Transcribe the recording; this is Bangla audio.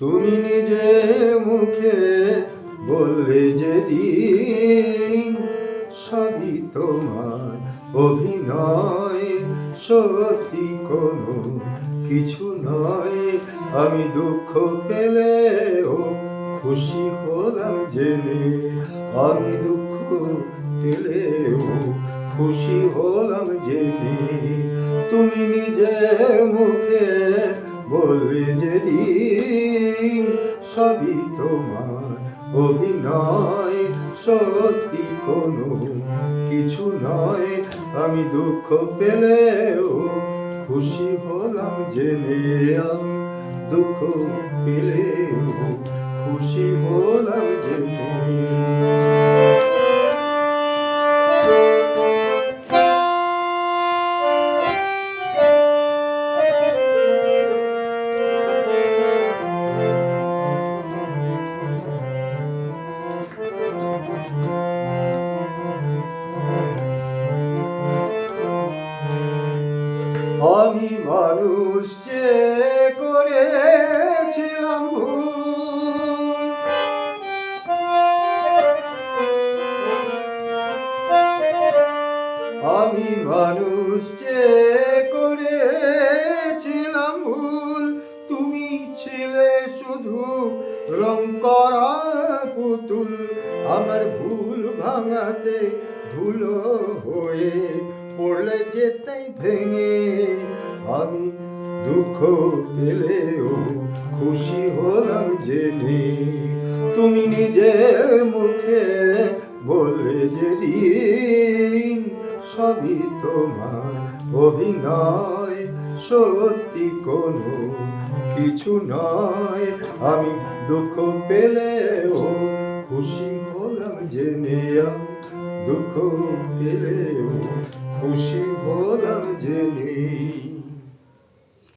তুমি নিজের মুখে বললে যেদিন সবই তোমার অভিনয়, সত্যি কোনো কিছু নয়। আমি দুঃখ পেলেও খুশি হলাম জেনে, আমি দুঃখ পেলেও খুশি হলাম জেনে। তুমি নিজের মুখে বললে যেদিন সবই তোমার অভিনয়, সত্যি কোনো কিছু নয়। আমি দুঃখ পেলেও খুশি হলাম জেনে, আমি দুঃখ পেলেও খুশি হলাম জেনে। আমি মানুষ চেয়ে করেছিলাম ভুল, আমি মানুষ চেয়ে করেছিলাম ভুল। তুমি ছিলে শুধু রং করা পুতুল, আমার ভুল ভাঙাতে ধুলো হয়ে পড়লে যেতেই ভেঙে। আমি দুঃখ পেলেও খুশি হলাম জেনে, তুমি নিজের মুখে বললে যেদিন সবই তোমার অভিনয়, সত্যি কোনো কিছু নয়। আমি দুঃখ পেলেও খুশি হলাম জেনে, আমি দুঃখ পেলেও খুশি হলাম জেনে।